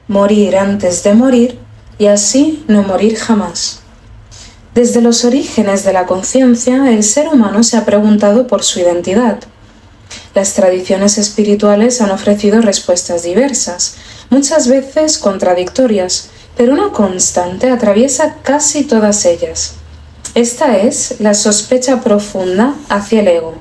morir antes de morir y así no morir jamás. Desde los orígenes de la conciencia, el ser humano se ha preguntado por su identidad. Las tradiciones espirituales han ofrecido respuestas diversas, muchas veces contradictorias, pero una constante atraviesa casi todas ellas. Esta es la sospecha profunda hacia el ego.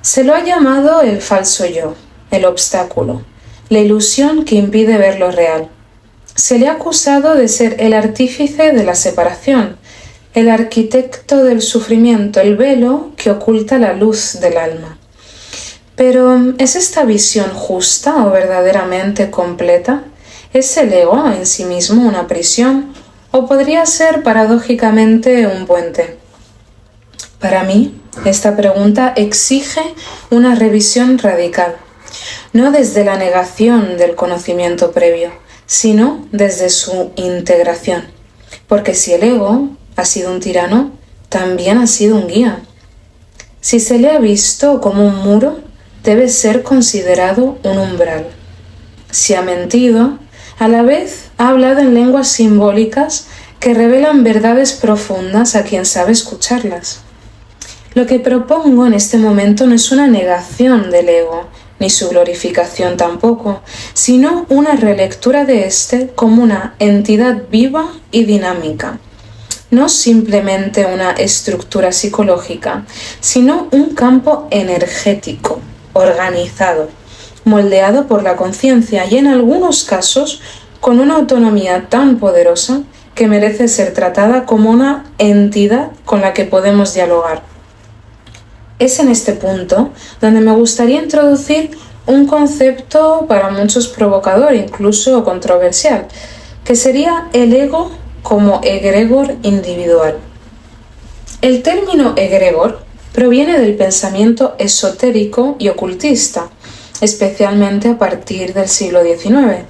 Se lo ha llamado el falso yo, el obstáculo, la ilusión que impide ver lo real. Se le ha acusado de ser el artífice de la separación, el arquitecto del sufrimiento, el velo que oculta la luz del alma. Pero, ¿es esta visión justa o verdaderamente completa? ¿Es el ego en sí mismo una prisión o podría ser paradójicamente un puente? Para mí, esta pregunta exige una revisión radical, no desde la negación del conocimiento previo, sino desde su integración. Porque si el ego ha sido un tirano, también ha sido un guía. Si se le ha visto como un muro, debe ser considerado un umbral. Si ha mentido, a la vez ha hablado en lenguas simbólicas que revelan verdades profundas a quien sabe escucharlas. Lo que propongo en este momento no es una negación del ego, ni su glorificación tampoco, sino una relectura de éste como una entidad viva y dinámica. No simplemente una estructura psicológica, sino un campo energético, organizado, moldeado por la conciencia y en algunos casos con una autonomía tan poderosa que merece ser tratada como una entidad con la que podemos dialogar. Es en este punto donde me gustaría introducir un concepto para muchos provocador, incluso controversial, que sería el ego como egregor individual. El término egregor proviene del pensamiento esotérico y ocultista, especialmente a partir del siglo XIX.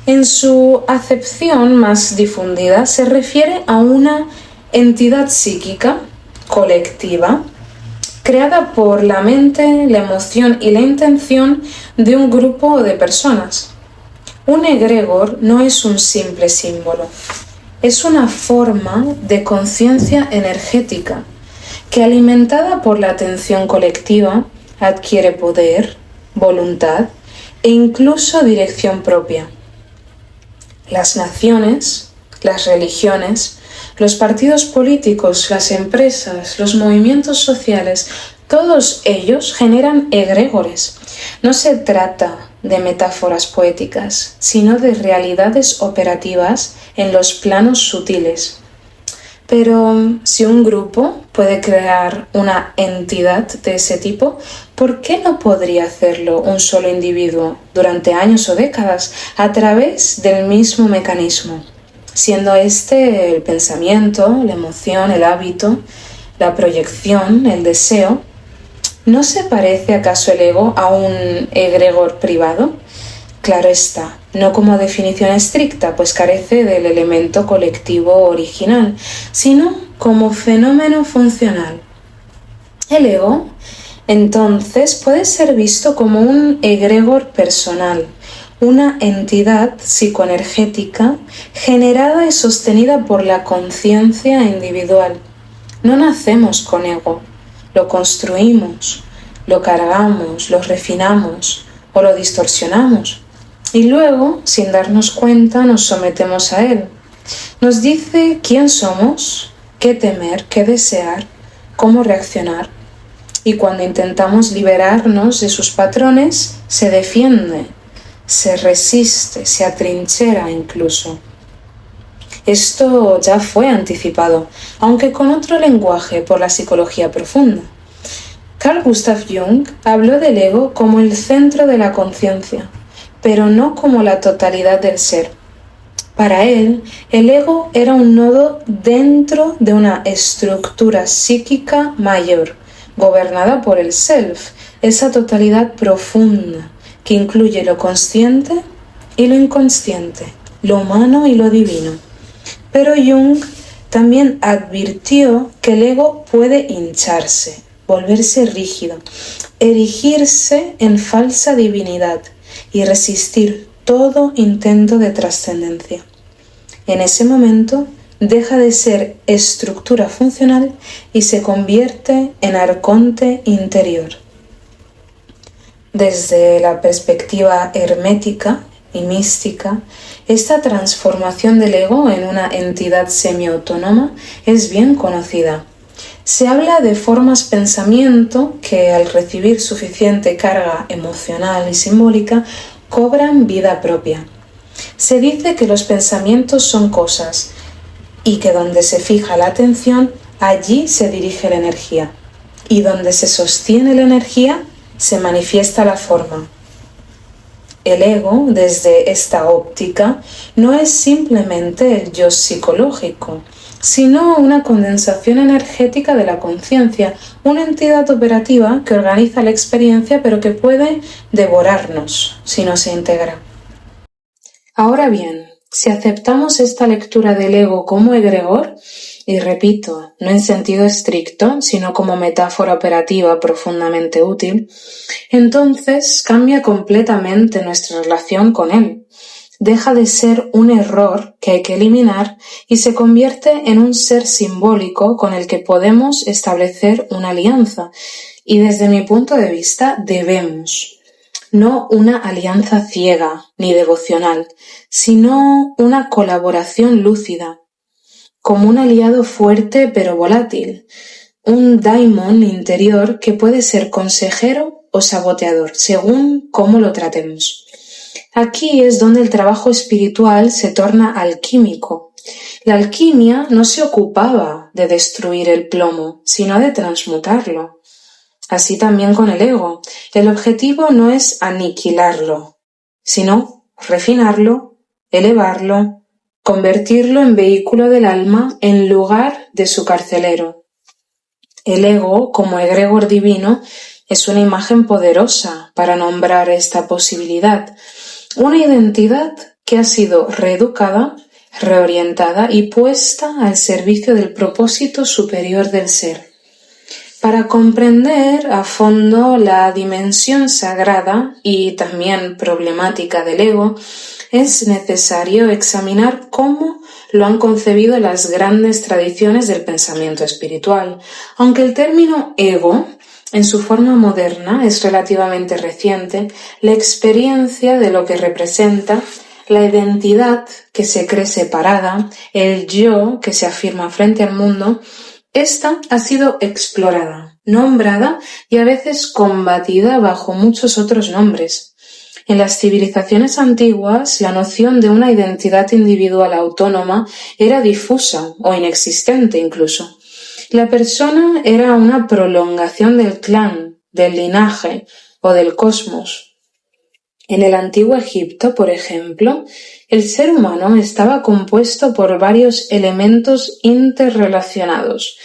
En su acepción más difundida se refiere a una entidad psíquica, colectiva, creada por la mente, la emoción y la intención de un grupo de personas. Un egregor no es un simple símbolo, es una forma de conciencia energética que, alimentada por la atención colectiva, adquiere poder, voluntad e incluso dirección propia. Las naciones, las religiones, los partidos políticos, las empresas, los movimientos sociales, todos ellos generan egregores. No se trata de metáforas poéticas, sino de realidades operativas en los planos sutiles. Pero si un grupo puede crear una entidad de ese tipo, ¿por qué no podría hacerlo un solo individuo durante años o décadas a través del mismo mecanismo? Siendo este el pensamiento, la emoción, el hábito, la proyección, el deseo. ¿No se parece acaso el ego a un egregor privado? Claro está, no como definición estricta, pues carece del elemento colectivo original, sino como fenómeno funcional. El ego, entonces, puede ser visto como un egregor personal, una entidad psicoenergética generada y sostenida por la conciencia individual. No nacemos con ego, lo construimos, lo cargamos, lo refinamos o lo distorsionamos. Y luego, sin darnos cuenta, nos sometemos a él. Nos dice quién somos, qué temer, qué desear, cómo reaccionar. Y cuando intentamos liberarnos de sus patrones, se defiende, se resiste, se atrinchera incluso. Esto ya fue anticipado, aunque con otro lenguaje por la psicología profunda. Carl Gustav Jung habló del ego como el centro de la conciencia, pero no como la totalidad del ser. Para él, el ego era un nodo dentro de una estructura psíquica mayor, gobernada por el self, esa totalidad profunda que incluye lo consciente y lo inconsciente, lo humano y lo divino. Pero Jung también advirtió que el ego puede hincharse, volverse rígido, erigirse en falsa divinidad y resistir todo intento de trascendencia. En ese momento deja de ser estructura funcional y se convierte en arconte interior. Desde la perspectiva hermética y mística, esta transformación del ego en una entidad semiautónoma es bien conocida. Se habla de formas pensamiento que, al recibir suficiente carga emocional y simbólica, cobran vida propia. Se dice que los pensamientos son cosas y que donde se fija la atención, allí se dirige la energía. Y donde se sostiene la energía, se manifiesta la forma. El ego, desde esta óptica, no es simplemente el yo psicológico, sino una condensación energética de la conciencia, una entidad operativa que organiza la experiencia pero que puede devorarnos si no se integra. Ahora bien, si aceptamos esta lectura del ego como egregor, y repito, no en sentido estricto, sino como metáfora operativa profundamente útil, entonces cambia completamente nuestra relación con él. Deja de ser un error que hay que eliminar y se convierte en un ser simbólico con el que podemos establecer una alianza. Y desde mi punto de vista, debemos. No una alianza ciega ni devocional, sino una colaboración lúcida, como un aliado fuerte pero volátil, un daimon interior que puede ser consejero o saboteador, según cómo lo tratemos. Aquí es donde el trabajo espiritual se torna alquímico. La alquimia no se ocupaba de destruir el plomo, sino de transmutarlo. Así también con el ego. El objetivo no es aniquilarlo, sino refinarlo, elevarlo, convertirlo en vehículo del alma en lugar de su carcelero. El ego, como egregor divino, es una imagen poderosa para nombrar esta posibilidad. Una identidad que ha sido reeducada, reorientada y puesta al servicio del propósito superior del ser. Para comprender a fondo la dimensión sagrada y también problemática del ego, es necesario examinar cómo lo han concebido las grandes tradiciones del pensamiento espiritual. Aunque el término ego, en su forma moderna, es relativamente reciente, la experiencia de lo que representa, la identidad que se cree separada, el yo que se afirma frente al mundo, esta ha sido explorada, nombrada y a veces combatida bajo muchos otros nombres. En las civilizaciones antiguas, la noción de una identidad individual autónoma era difusa o inexistente incluso. La persona era una prolongación del clan, del linaje o del cosmos. En el antiguo Egipto, por ejemplo, el ser humano estaba compuesto por varios elementos interrelacionados,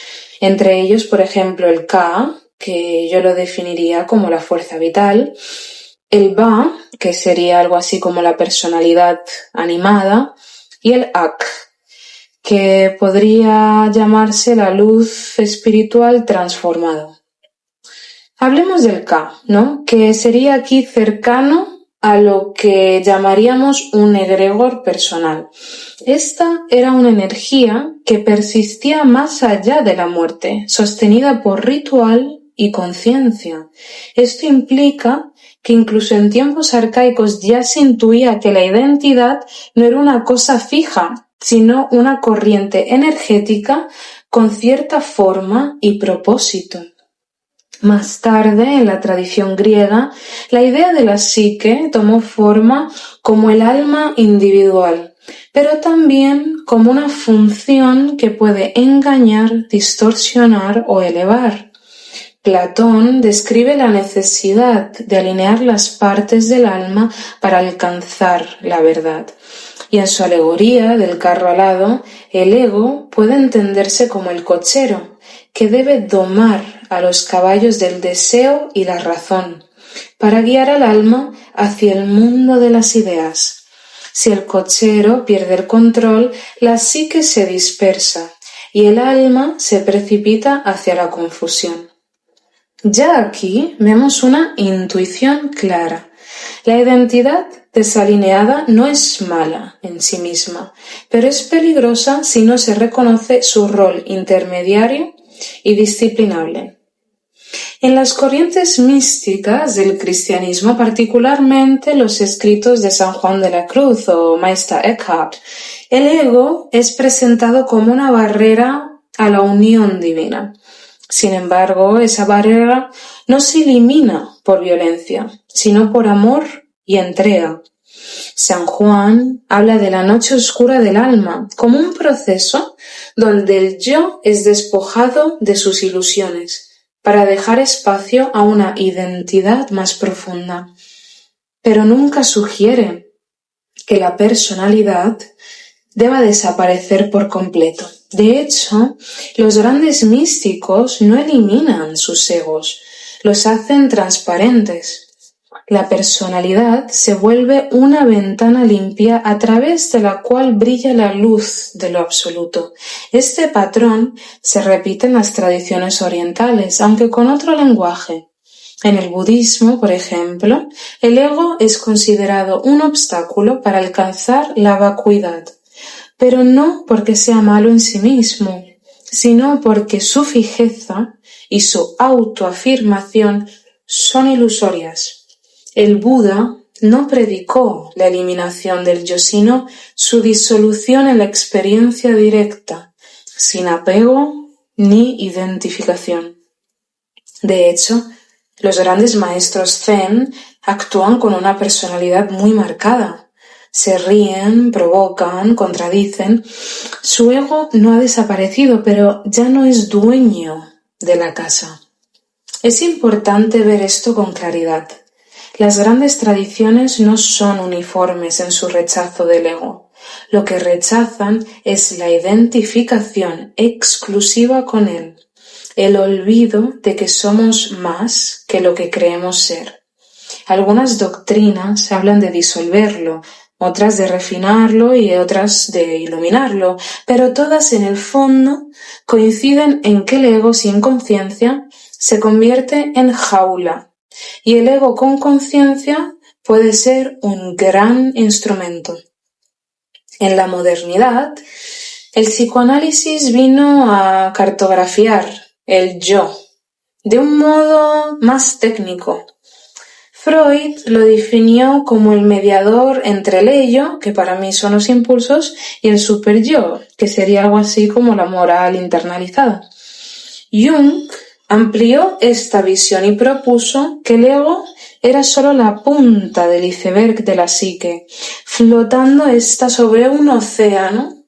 entre ellos, por ejemplo, el Ka, que yo lo definiría como la fuerza vital, el Ba, que sería algo así como la personalidad animada, y el Ak, que podría llamarse la luz espiritual transformada. Hablemos del Ka, ¿no? Que sería aquí cercano a lo que llamaríamos un egregor personal. Esta era una energía que persistía más allá de la muerte, sostenida por ritual y conciencia. Esto implica que incluso en tiempos arcaicos ya se intuía que la identidad no era una cosa fija, sino una corriente energética con cierta forma y propósito. Más tarde, en la tradición griega, la idea de la psique tomó forma como el alma individual, pero también como una función que puede engañar, distorsionar o elevar. Platón describe la necesidad de alinear las partes del alma para alcanzar la verdad. Y en su alegoría del carro alado, el ego puede entenderse como el cochero, que debe domar a los caballos del deseo y la razón, para guiar al alma hacia el mundo de las ideas. Si el cochero pierde el control, la psique se dispersa y el alma se precipita hacia la confusión. Ya aquí vemos una intuición clara. La identidad desalineada no es mala en sí misma, pero es peligrosa si no se reconoce su rol intermediario y disciplinable. En las corrientes místicas del cristianismo, particularmente los escritos de San Juan de la Cruz o Meister Eckhart, el ego es presentado como una barrera a la unión divina. Sin embargo, esa barrera no se elimina por violencia, sino por amor y entrega. San Juan habla de la noche oscura del alma como un proceso donde el yo es despojado de sus ilusiones para dejar espacio a una identidad más profunda. Pero nunca sugiere que la personalidad deba desaparecer por completo. De hecho, los grandes místicos no eliminan sus egos, los hacen transparentes. La personalidad se vuelve una ventana limpia a través de la cual brilla la luz de lo absoluto. Este patrón se repite en las tradiciones orientales, aunque con otro lenguaje. En el budismo, por ejemplo, el ego es considerado un obstáculo para alcanzar la vacuidad, pero no porque sea malo en sí mismo, sino porque su fijeza y su autoafirmación son ilusorias. El Buda no predicó la eliminación del yo, sino su disolución en la experiencia directa, sin apego ni identificación. De hecho, los grandes maestros Zen actúan con una personalidad muy marcada. Se ríen, provocan, contradicen. Su ego no ha desaparecido, pero ya no es dueño de la casa. Es importante ver esto con claridad. Las grandes tradiciones no son uniformes en su rechazo del ego. Lo que rechazan es la identificación exclusiva con él, el olvido de que somos más que lo que creemos ser. Algunas doctrinas hablan de disolverlo, otras de refinarlo y otras de iluminarlo, pero todas en el fondo coinciden en que el ego sin conciencia se convierte en jaula, y el ego con conciencia puede ser un gran instrumento. En la modernidad, el psicoanálisis vino a cartografiar el yo de un modo más técnico. Freud lo definió como el mediador entre el ello, que para mí son los impulsos, y el superyo, que sería algo así como la moral internalizada. Jung amplió esta visión y propuso que el ego era solo la punta del iceberg de la psique, flotando esta sobre un océano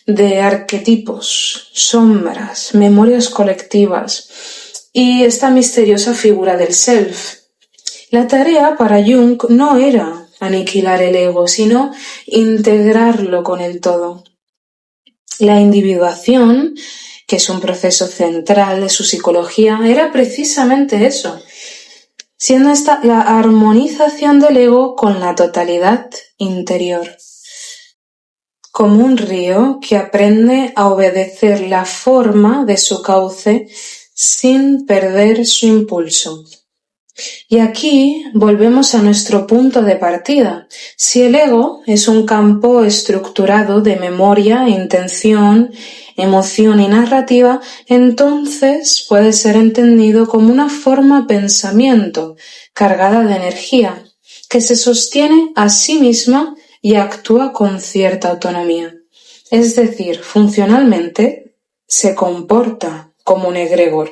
de arquetipos, sombras, memorias colectivas y esta misteriosa figura del self. La tarea para Jung no era aniquilar el ego, sino integrarlo con el todo. La individuación, que es un proceso central de su psicología, era precisamente eso, siendo esta la armonización del ego con la totalidad interior, como un río que aprende a obedecer la forma de su cauce sin perder su impulso. Y aquí volvemos a nuestro punto de partida. Si el ego es un campo estructurado de memoria, intención, emoción y narrativa, entonces puede ser entendido como una forma pensamiento cargada de energía, que se sostiene a sí misma y actúa con cierta autonomía. Es decir, funcionalmente se comporta como un egregor.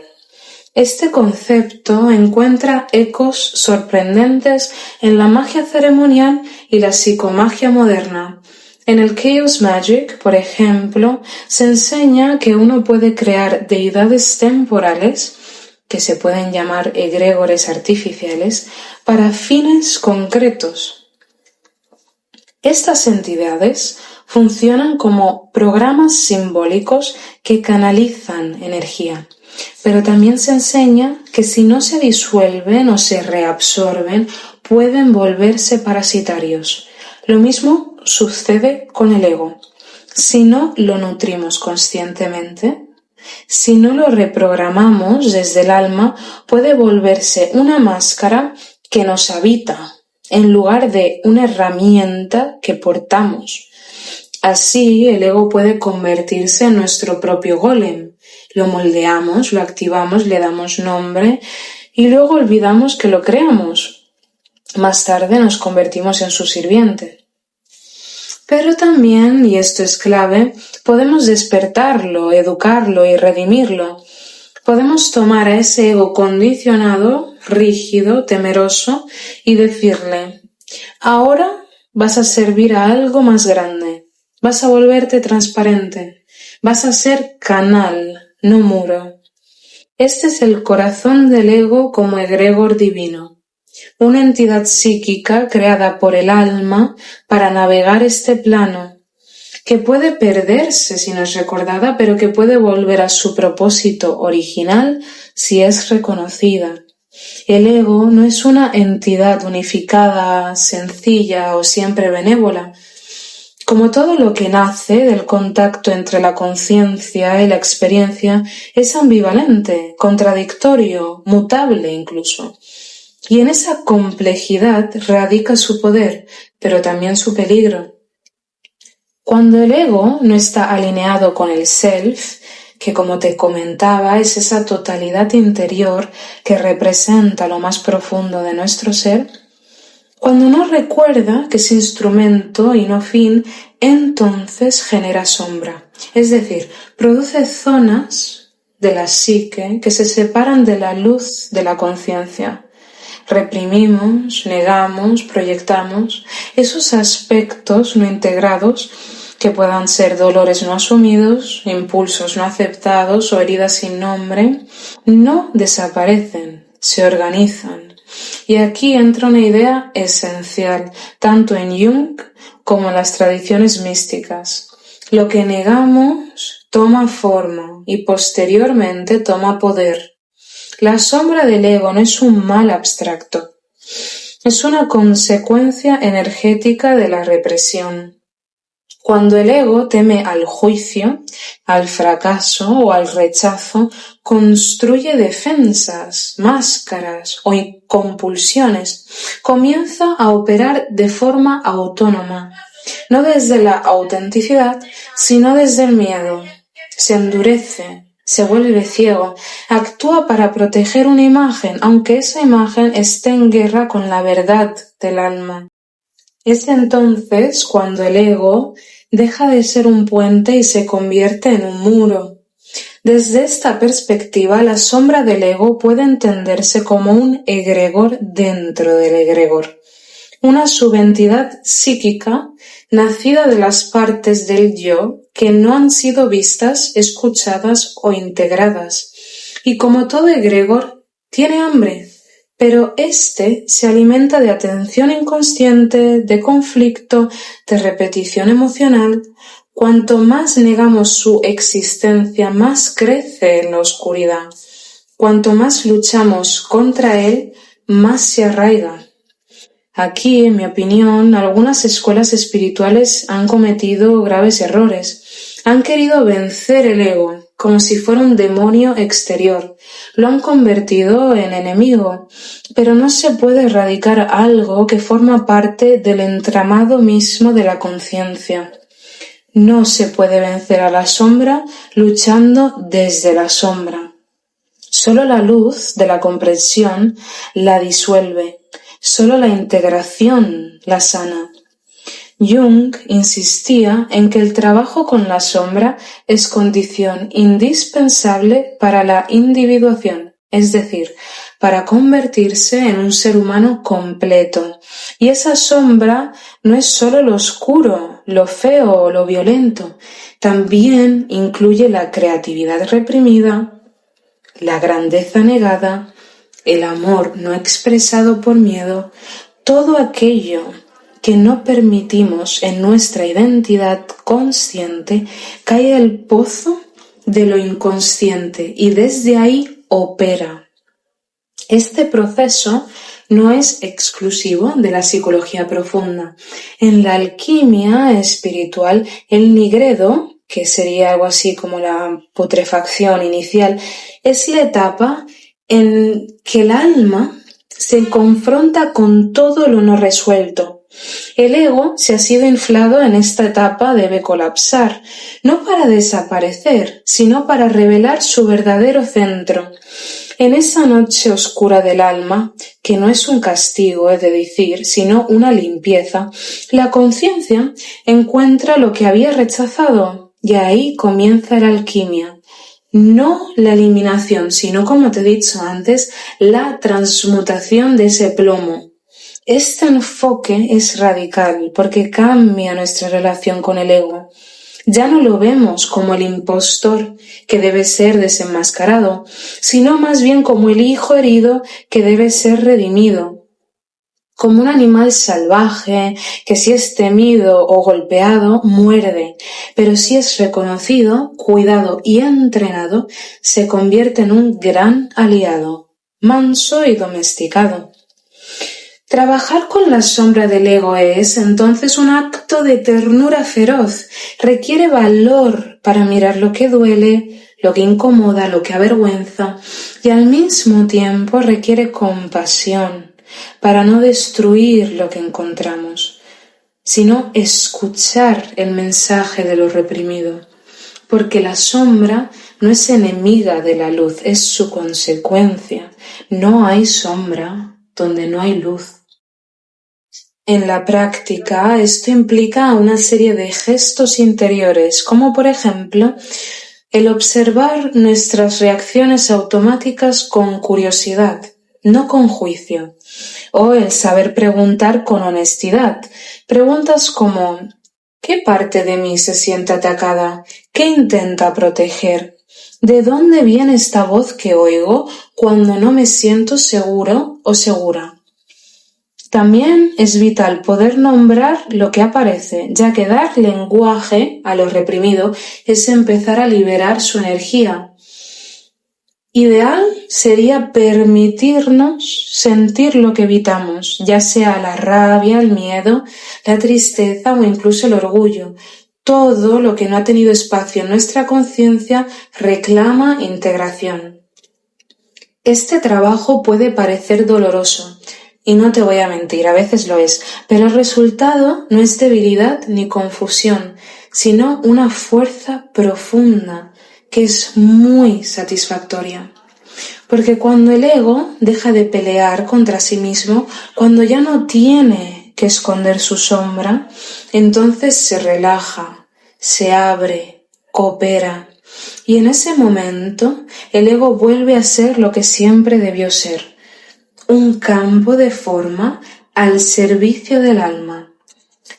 Este concepto encuentra ecos sorprendentes en la magia ceremonial y la psicomagia moderna. En el Chaos Magic, por ejemplo, se enseña que uno puede crear deidades temporales, que se pueden llamar egregores artificiales, para fines concretos. Estas entidades funcionan como programas simbólicos que canalizan energía. Pero también se enseña que si no se disuelven o se reabsorben, pueden volverse parasitarios. Lo mismo sucede con el ego. Si no lo nutrimos conscientemente, si no lo reprogramamos desde el alma, puede volverse una máscara que nos habita en lugar de una herramienta que portamos. Así, el ego puede convertirse en nuestro propio golem. Lo moldeamos, lo activamos, le damos nombre y luego olvidamos que lo creamos. Más tarde nos convertimos en su sirviente. Pero también, y esto es clave, podemos despertarlo, educarlo y redimirlo. Podemos tomar a ese ego condicionado, rígido, temeroso y decirle: ahora vas a servir a algo más grande, vas a volverte transparente, vas a ser canal, no muro. Este es el corazón del ego como egregor divino, una entidad psíquica creada por el alma para navegar este plano, que puede perderse si no es recordada, pero que puede volver a su propósito original si es reconocida. El ego no es una entidad unificada, sencilla o siempre benévola. Como todo lo que nace del contacto entre la conciencia y la experiencia, es ambivalente, contradictorio, mutable incluso. Y en esa complejidad radica su poder, pero también su peligro. Cuando el ego no está alineado con el self, que como te comentaba es esa totalidad interior que representa lo más profundo de nuestro ser, cuando no recuerda que es instrumento y no fin, entonces genera sombra. Es decir, produce zonas de la psique que se separan de la luz de la conciencia. Reprimimos, negamos, proyectamos esos aspectos no integrados que puedan ser dolores no asumidos, impulsos no aceptados o heridas sin nombre, no desaparecen, se organizan. Y aquí entra una idea esencial, tanto en Jung como en las tradiciones místicas. Lo que negamos toma forma y posteriormente toma poder. La sombra del ego no es un mal abstracto, es una consecuencia energética de la represión. Cuando el ego teme al juicio, al fracaso o al rechazo, construye defensas, máscaras o compulsiones. Comienza a operar de forma autónoma, no desde la autenticidad, sino desde el miedo. Se endurece, se vuelve ciego, actúa para proteger una imagen, aunque esa imagen esté en guerra con la verdad del alma. Es entonces cuando el ego deja de ser un puente y se convierte en un muro. Desde esta perspectiva, la sombra del ego puede entenderse como un egregor dentro del egregor, una subentidad psíquica nacida de las partes del yo que no han sido vistas, escuchadas o integradas. Y como todo egregor, tiene hambre, pero éste se alimenta de atención inconsciente, de conflicto, de repetición emocional. Cuanto más negamos su existencia, más crece en la oscuridad. Cuanto más luchamos contra él, más se arraiga. Aquí, en mi opinión, algunas escuelas espirituales han cometido graves errores. Han querido vencer el ego, como si fuera un demonio exterior. Lo han convertido en enemigo, pero no se puede erradicar algo que forma parte del entramado mismo de la conciencia. No se puede vencer a la sombra luchando desde la sombra. Solo la luz de la comprensión la disuelve. Solo la integración la sana. Jung insistía en que el trabajo con la sombra es condición indispensable para la individuación, es decir, para convertirse en un ser humano completo. Y esa sombra no es solo lo oscuro, lo feo o lo violento, también incluye la creatividad reprimida, la grandeza negada, el amor no expresado por miedo, todo aquello que no permitimos en nuestra identidad consciente cae al pozo de lo inconsciente y desde ahí opera. Este proceso no es exclusivo de la psicología profunda. En la alquimia espiritual, el nigredo, que sería algo así como la putrefacción inicial, es la etapa en que el alma se confronta con todo lo no resuelto. El ego, si ha sido inflado en esta etapa, debe colapsar, no para desaparecer, sino para revelar su verdadero centro. En esa noche oscura del alma, que no es un castigo, he de decir, sino una limpieza, la conciencia encuentra lo que había rechazado, y ahí comienza la alquimia. No la eliminación, sino, como te he dicho antes, la transmutación de ese plomo. Este enfoque es radical porque cambia nuestra relación con el ego. Ya no lo vemos como el impostor que debe ser desenmascarado, sino más bien como el hijo herido que debe ser redimido. Como un animal salvaje que si es temido o golpeado, muerde, pero si es reconocido, cuidado y entrenado, se convierte en un gran aliado, manso y domesticado. Trabajar con la sombra del ego es, entonces, un acto de ternura feroz. Requiere valor para mirar lo que duele, lo que incomoda, lo que avergüenza, y al mismo tiempo requiere compasión para no destruir lo que encontramos, sino escuchar el mensaje de lo reprimido. Porque la sombra no es enemiga de la luz, es su consecuencia. No hay sombra donde no hay luz. En la práctica, esto implica una serie de gestos interiores, como por ejemplo, el observar nuestras reacciones automáticas con curiosidad, no con juicio, o el saber preguntar con honestidad. Preguntas como: ¿qué parte de mí se siente atacada? ¿Qué intenta proteger? ¿De dónde viene esta voz que oigo cuando no me siento seguro o segura? También es vital poder nombrar lo que aparece, ya que dar lenguaje a lo reprimido es empezar a liberar su energía. Ideal sería permitirnos sentir lo que evitamos, ya sea la rabia, el miedo, la tristeza o incluso el orgullo. Todo lo que no ha tenido espacio en nuestra conciencia reclama integración. Este trabajo puede parecer doloroso, y no te voy a mentir, a veces lo es, pero el resultado no es debilidad ni confusión, sino una fuerza profunda que es muy satisfactoria. Porque cuando el ego deja de pelear contra sí mismo, cuando ya no tiene que esconder su sombra, entonces se relaja, se abre, coopera. Y en ese momento el ego vuelve a ser lo que siempre debió ser: un campo de forma al servicio del alma.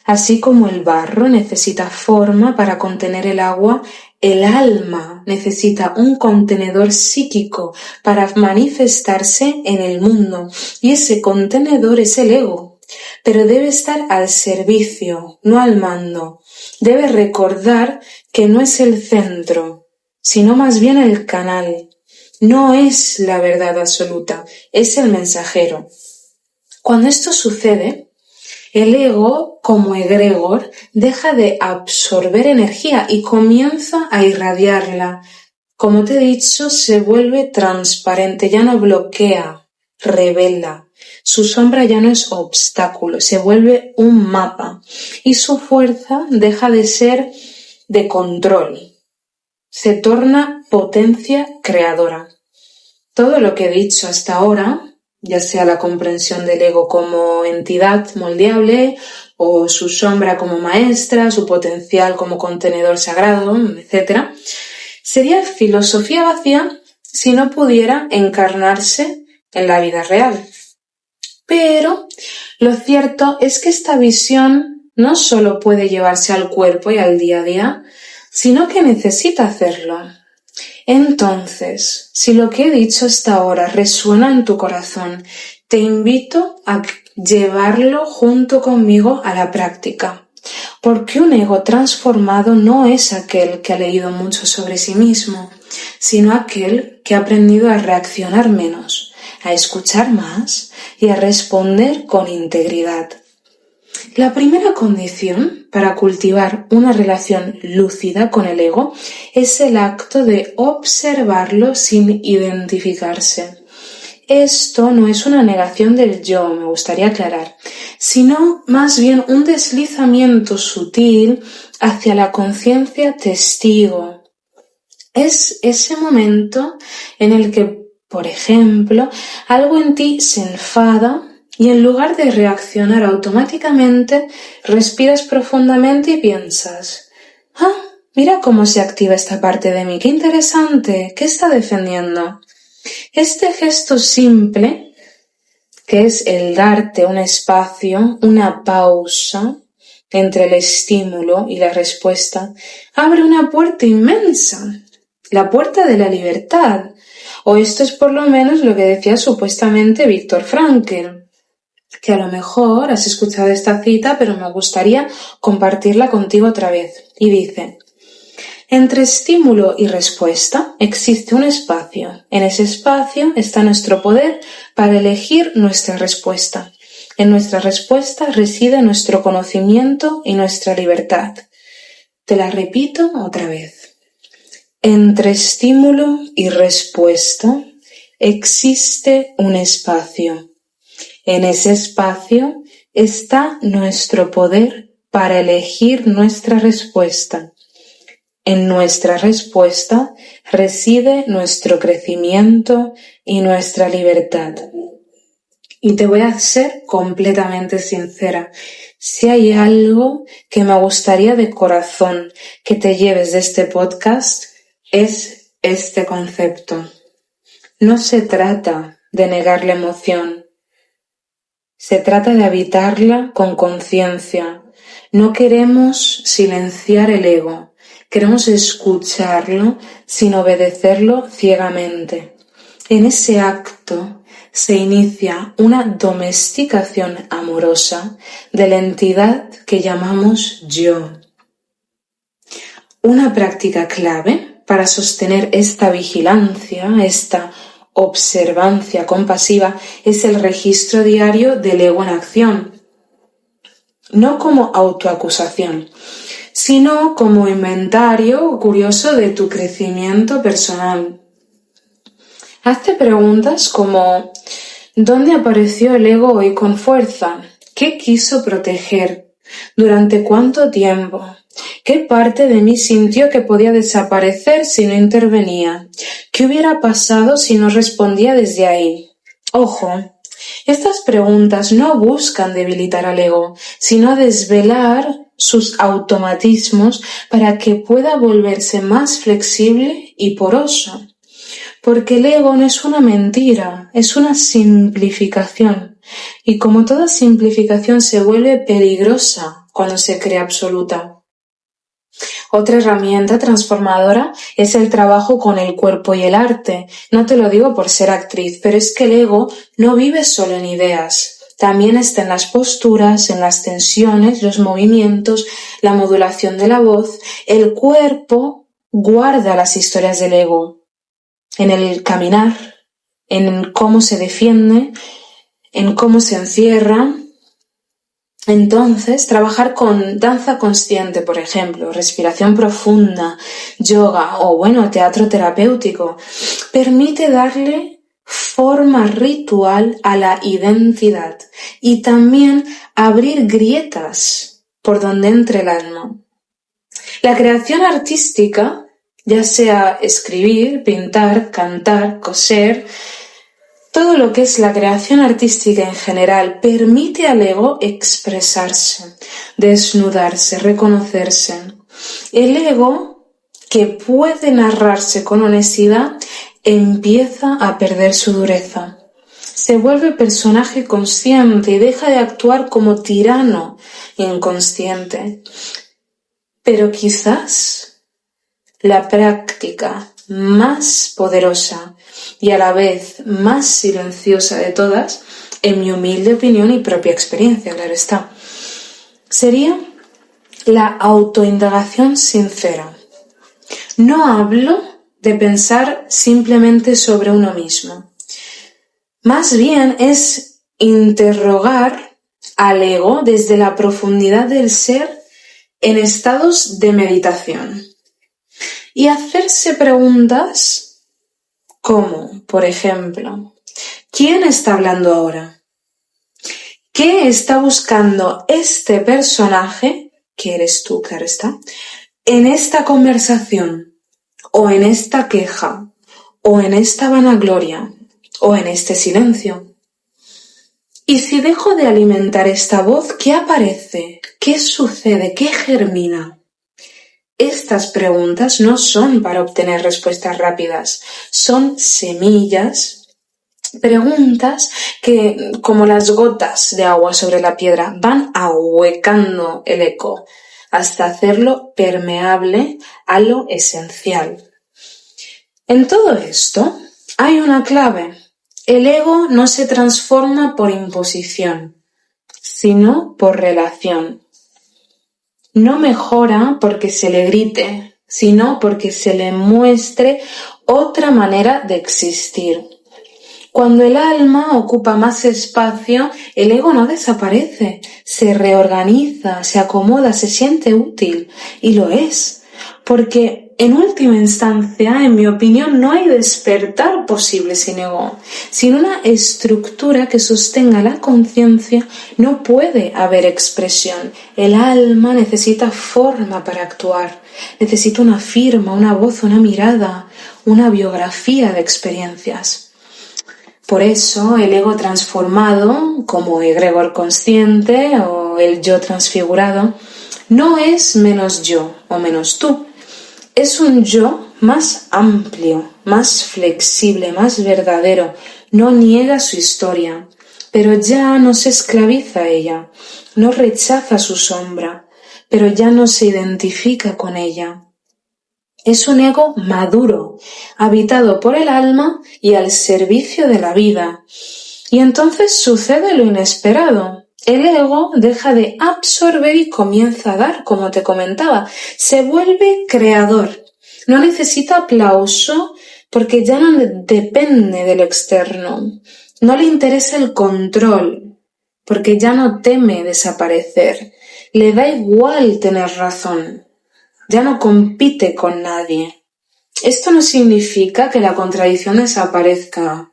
Así como el barro necesita forma para contener el agua, el alma necesita un contenedor psíquico para manifestarse en el mundo, y ese contenedor es el ego. Pero debe estar al servicio, no al mando. Debe recordar que no es el centro, sino más bien el canal. No es la verdad absoluta, es el mensajero. Cuando esto sucede, el ego, como egregor, deja de absorber energía y comienza a irradiarla. Como te he dicho, se vuelve transparente, ya no bloquea, revela. Su sombra ya no es obstáculo, se vuelve un mapa y su fuerza deja de ser de control. Se torna potencia creadora. Todo lo que he dicho hasta ahora, ya sea la comprensión del ego como entidad moldeable, o su sombra como maestra, su potencial como contenedor sagrado, etc., sería filosofía vacía si no pudiera encarnarse en la vida real. Pero lo cierto es que esta visión no solo puede llevarse al cuerpo y al día a día, sino que necesita hacerlo. Entonces, si lo que he dicho hasta ahora resuena en tu corazón, te invito a llevarlo junto conmigo a la práctica. Porque un ego transformado no es aquel que ha leído mucho sobre sí mismo, sino aquel que ha aprendido a reaccionar menos, a escuchar más y a responder con integridad. La primera condición para cultivar una relación lúcida con el ego es el acto de observarlo sin identificarse. Esto no es una negación del yo, me gustaría aclarar, sino más bien un deslizamiento sutil hacia la conciencia testigo. Es ese momento en el que, por ejemplo, algo en ti se enfada y en lugar de reaccionar automáticamente, respiras profundamente y piensas: mira cómo se activa esta parte de mí, qué interesante, ¿qué está defendiendo? Este gesto simple, que es el darte un espacio, una pausa entre el estímulo y la respuesta, abre una puerta inmensa, la puerta de la libertad. O esto es por lo menos lo que decía supuestamente Viktor Frankl, que a lo mejor has escuchado esta cita, pero me gustaría compartirla contigo otra vez. Y dice: entre estímulo y respuesta existe un espacio. En ese espacio está nuestro poder para elegir nuestra respuesta. En nuestra respuesta reside nuestro conocimiento y nuestra libertad. Te la repito otra vez. Entre estímulo y respuesta existe un espacio. En ese espacio está nuestro poder para elegir nuestra respuesta. En nuestra respuesta reside nuestro crecimiento y nuestra libertad. Y te voy a ser completamente sincera. Si hay algo que me gustaría de corazón que te lleves de este podcast, es este concepto. No se trata de negar la emoción. Se trata de habitarla con conciencia. No queremos silenciar el ego. Queremos escucharlo sin obedecerlo ciegamente. En ese acto se inicia una domesticación amorosa de la entidad que llamamos yo. Una práctica clave para sostener esta vigilancia, esta observancia compasiva, es el registro diario del ego en acción. No como autoacusación, sino como inventario curioso de tu crecimiento personal. Hazte preguntas como: ¿dónde apareció el ego hoy con fuerza? ¿Qué quiso proteger? ¿Durante cuánto tiempo? ¿Qué parte de mí sintió que podía desaparecer si no intervenía? ¿Qué hubiera pasado si no respondía desde ahí? Ojo, estas preguntas no buscan debilitar al ego, sino desvelar sus automatismos para que pueda volverse más flexible y poroso. Porque el ego no es una mentira, es una simplificación. Y como toda simplificación se vuelve peligrosa cuando se cree absoluta. Otra herramienta transformadora es el trabajo con el cuerpo y el arte. No te lo digo por ser actriz, pero es que el ego no vive solo en ideas. También está en las posturas, en las tensiones, los movimientos, la modulación de la voz. El cuerpo guarda las historias del ego. En el caminar, en cómo se defiende, en cómo se encierra. Entonces, trabajar con danza consciente, por ejemplo, respiración profunda, yoga o, teatro terapéutico, permite darle forma ritual a la identidad y también abrir grietas por donde entre el alma. La creación artística, ya sea escribir, pintar, cantar, coser, todo lo que es la creación artística en general permite al ego expresarse, desnudarse, reconocerse. El ego, que puede narrarse con honestidad, empieza a perder su dureza. Se vuelve personaje consciente y deja de actuar como tirano inconsciente. Pero quizás la práctica más poderosa y a la vez más silenciosa de todas, en mi humilde opinión y propia experiencia, claro está, sería la autoindagación sincera. No hablo de pensar simplemente sobre uno mismo. Más bien es interrogar al ego desde la profundidad del ser en estados de meditación y hacerse preguntas como, por ejemplo, ¿Quién está hablando ahora? ¿Qué está buscando este personaje, que eres tú, claro está, en esta conversación, o en esta queja, o en esta vanagloria, o en este silencio? Y si dejo de alimentar esta voz, ¿qué aparece? ¿Qué sucede? ¿Qué germina? Estas preguntas no son para obtener respuestas rápidas, son semillas, preguntas que, como las gotas de agua sobre la piedra, van ahuecando el eco hasta hacerlo permeable a lo esencial. En todo esto hay una clave. El ego no se transforma por imposición, sino por relación. No mejora porque se le grite, sino porque se le muestre otra manera de existir. Cuando el alma ocupa más espacio, el ego no desaparece, se reorganiza, se acomoda, se siente útil, y lo es, porque en última instancia, en mi opinión, no hay despertar posible sin ego. Sin una estructura que sostenga la conciencia, no puede haber expresión. El alma necesita forma para actuar, necesita una firma, una voz, una mirada, una biografía de experiencias. Por eso el ego transformado, como egregor consciente o el yo transfigurado, no es menos yo o menos tú. Es un yo más amplio, más flexible, más verdadero. No niega su historia, pero ya no se esclaviza a ella. No rechaza su sombra, pero ya no se identifica con ella. Es un ego maduro, habitado por el alma y al servicio de la vida. Y entonces sucede lo inesperado. El ego deja de absorber y comienza a dar, como te comentaba. Se vuelve creador. No necesita aplauso porque ya no depende de lo externo. No le interesa el control porque ya no teme desaparecer. Le da igual tener razón. Ya no compite con nadie. Esto no significa que la contradicción desaparezca.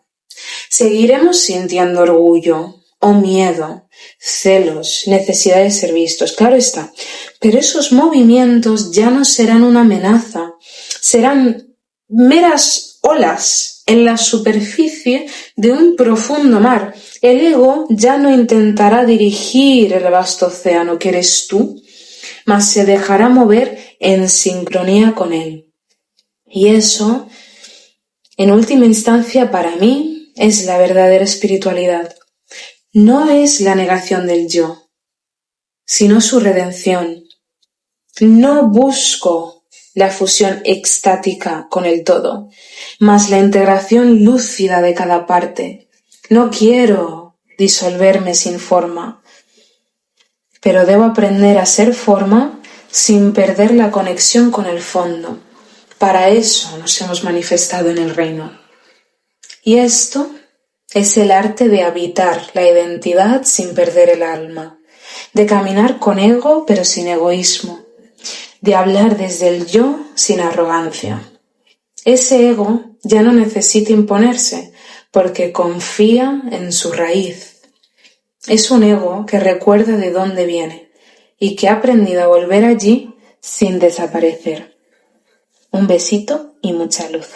Seguiremos sintiendo orgullo o miedo, celos, necesidad de ser vistos, claro está. Pero esos movimientos ya no serán una amenaza, serán meras olas en la superficie de un profundo mar. El ego ya no intentará dirigir el vasto océano que eres tú, mas se dejará mover en sincronía con él. Y eso, en última instancia, para mí, es la verdadera espiritualidad. No es la negación del yo, sino su redención. No busco la fusión extática con el todo, mas la integración lúcida de cada parte. No quiero disolverme sin forma, pero debo aprender a ser forma sin perder la conexión con el fondo. Para eso nos hemos manifestado en el reino. Y esto es el arte de habitar la identidad sin perder el alma, de caminar con ego pero sin egoísmo, de hablar desde el yo sin arrogancia. Ese ego ya no necesita imponerse porque confía en su raíz. Es un ego que recuerda de dónde viene y que ha aprendido a volver allí sin desaparecer. Un besito y mucha luz.